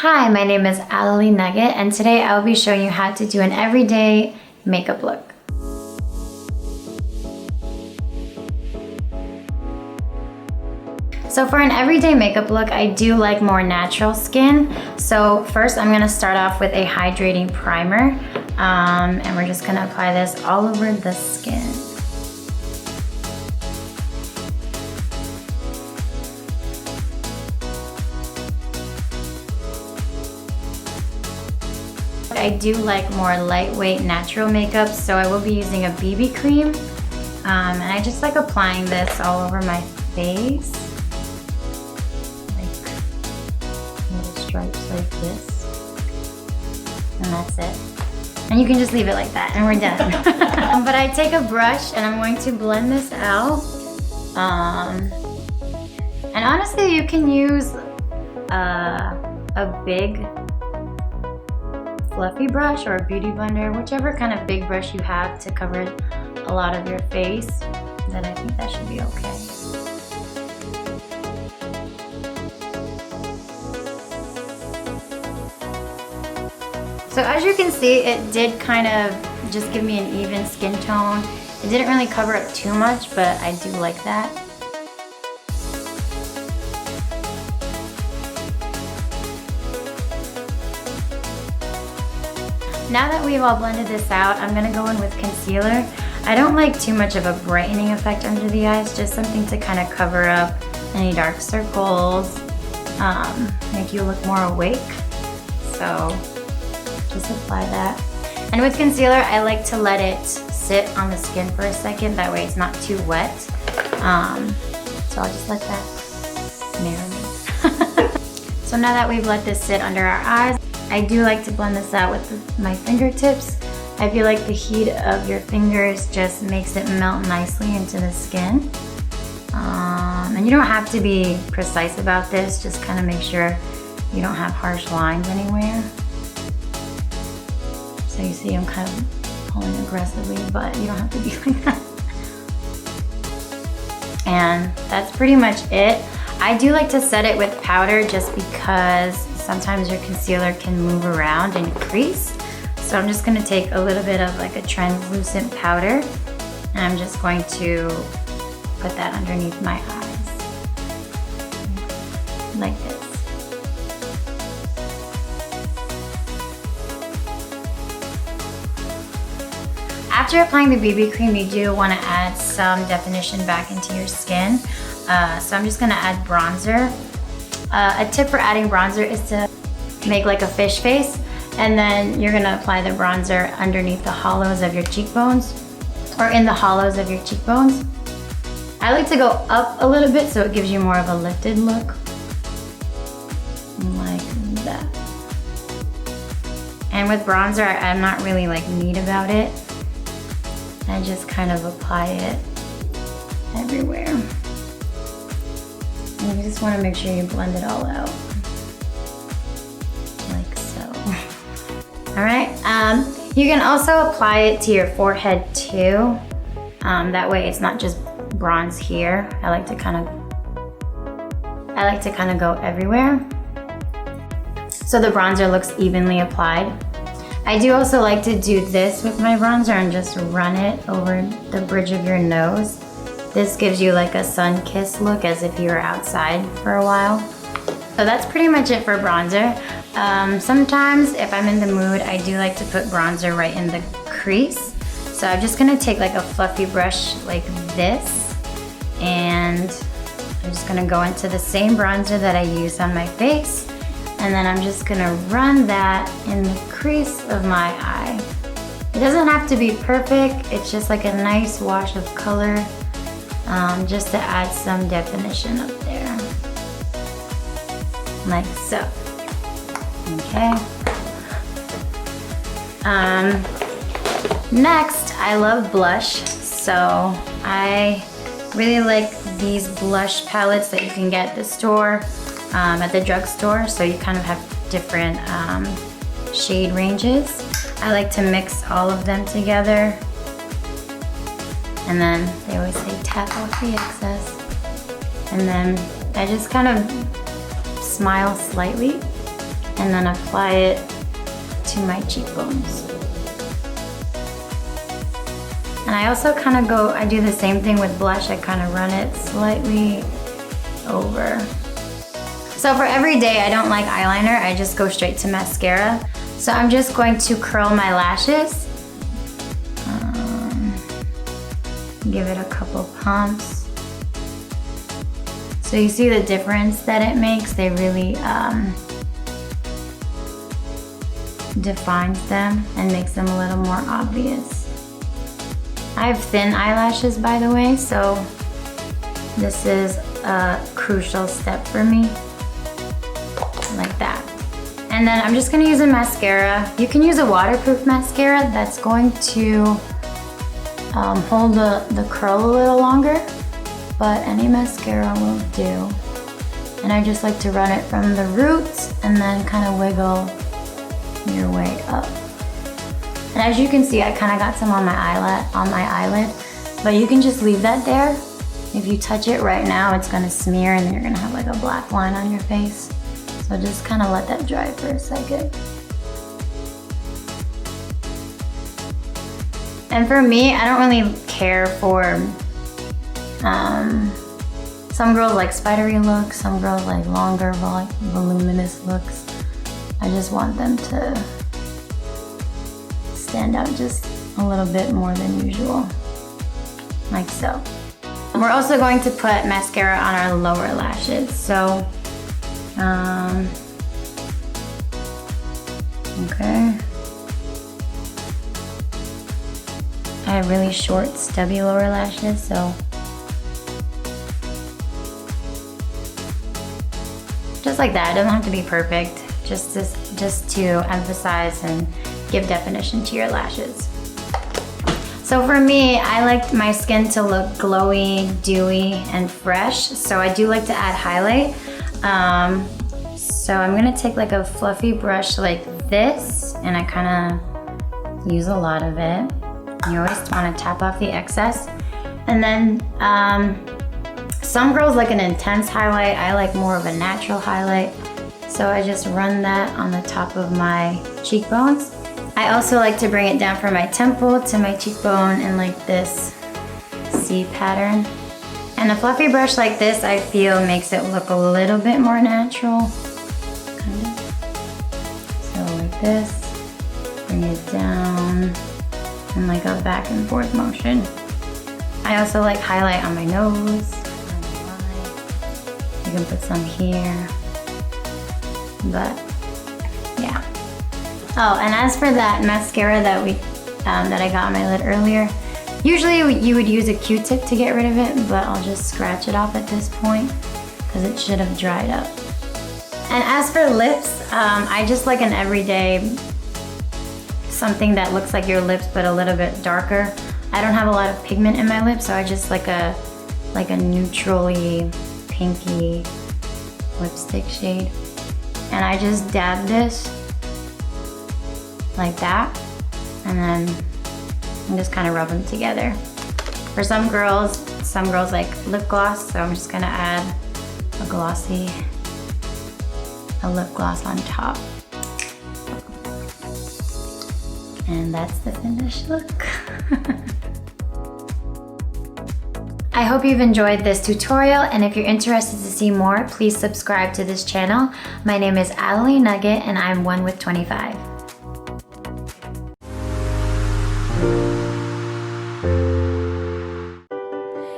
Hi, my name is Alleli Naguit, and today I'll be showing you how to do an everyday makeup look. So for an everyday makeup look, I do like more natural skin. So first I'm gonna start off with a hydrating primer, and we're just gonna apply this all over the skin. I do like more lightweight natural makeup, so I will be using a BB cream, and I just like applying this all over my face, like little stripes like this, and that's it. And you can just leave it like that and we're done. But I take a brush and I'm going to blend this out, and honestly you can use a big fluffy brush or a beauty blender, whichever kind of big brush you have to cover a lot of your face, then I think that should be okay. So as you can see, it did kind of just give me an even skin tone. It didn't really cover up too much, but I do like that. Now that we've all blended this out, I'm gonna go in with concealer. I don't like too much of a brightening effect under the eyes, just something to kind of cover up any dark circles, make you look more awake. So just apply that. And with concealer, I like to let it sit on the skin for a second, that way it's not too wet. So I'll just let that marinate. So now that we've let this sit under our eyes, I do like to blend this out with my fingertips. I feel like the heat of your fingers just makes it melt nicely into the skin. And you don't have to be precise about this, just kind of make sure you don't have harsh lines anywhere. So you see I'm kind of pulling aggressively, but you don't have to be like that. And that's pretty much it. I do like to set it with powder just because sometimes your concealer can move around and crease. So I'm just gonna take a little bit of like a translucent powder and I'm just going to put that underneath my eyes, like this. After applying the BB cream, you do wanna add some definition back into your skin. So I'm just gonna add bronzer. A tip for adding bronzer is to make like a fish face, and then you're gonna apply the bronzer underneath the hollows of your cheekbones, or in the hollows of your cheekbones. I like to go up a little bit so it gives you more of a lifted look, like that. And with bronzer, I'm not really like neat about it. I just kind of apply it everywhere. And you just want to make sure you blend it all out, like so. All right, you can also apply it to your forehead too. That way it's not just bronze here. I like to kind of go everywhere, so the bronzer looks evenly applied. I do also like to do this with my bronzer and just run it over the bridge of your nose. This gives you like a sun-kissed look, as if you were outside for a while. So that's pretty much it for bronzer. Sometimes if I'm in the mood, I do like to put bronzer right in the crease. So I'm just gonna take like a fluffy brush like this, and I'm just gonna go into the same bronzer that I use on my face, and then I'm just gonna run that in the crease of my eye. It doesn't have to be perfect, it's just like a nice wash of color. Just to add some definition up there, like so. Okay. Next, I love blush, so I really like these blush palettes that you can get at the store, at the drugstore. So you kind of have different shade ranges. I like to mix all of them together. And then they always say tap off the excess. And then I just kind of smile slightly and then apply it to my cheekbones. And I also kind of I do the same thing with blush. I kind of run it slightly over. So for every day, I don't like eyeliner. I just go straight to mascara. So I'm just going to curl my lashes. Give it a couple pumps. So you see the difference that it makes. They really defines them and makes them a little more obvious. I have thin eyelashes, by the way, so this is a crucial step for me, like that. And then I'm just gonna use a mascara. You can use a waterproof mascara that's going to hold the curl a little longer, but any mascara will do. And I just like to run it from the roots and then kind of wiggle your way up. And as you can see, I kind of got some on my eyelid, but you can just leave that there. If you touch it right now, it's gonna smear and then you're gonna have like a black line on your face. So just kind of let that dry for a second. And for me, I don't really care for, some girls like spidery looks, some girls like longer, voluminous looks. I just want them to stand out just a little bit more than usual, like so. We're also going to put mascara on our lower lashes. So, okay. I have really short, stubby lower lashes, so just like that. It doesn't have to be perfect, just to emphasize and give definition to your lashes. So for me, I like my skin to look glowy, dewy, and fresh, so I do like to add highlight. So I'm gonna take like a fluffy brush like this, and I kind of use a lot of it. You always want to tap off the excess. And then some girls like an intense highlight. I like more of a natural highlight. So I just run that on the top of my cheekbones. I also like to bring it down from my temple to my cheekbone in like this C pattern. And a fluffy brush like this, I feel, makes it look a little bit more natural. Kind of. So like this, bring it down, and like a back and forth motion. I also like highlight on my nose. You can put some here, but yeah. Oh, and as for that mascara that that I got on my lid earlier, usually you would use a Q-tip to get rid of it, but I'll just scratch it off at this point because it should have dried up. And as for lips, I just like an everyday, something that looks like your lips but a little bit darker. I don't have a lot of pigment in my lips, so I just like a neutrally pinky lipstick shade. And I just dab this like that, and then I'm just kind of rub them together. For some girls like lip gloss, so I'm just gonna add a lip gloss on top. And that's the finished look. I hope you've enjoyed this tutorial, and if you're interested to see more, please subscribe to this channel. My name is Alleli Naguit, and I'm 1 with 25.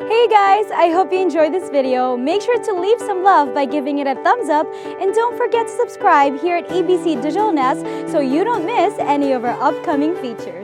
Hey guys, I hope you enjoyed this video. Make sure to leave some love by giving it a thumbs up, and don't forget to subscribe here at EBC Digital Nest so you don't miss any of our upcoming features.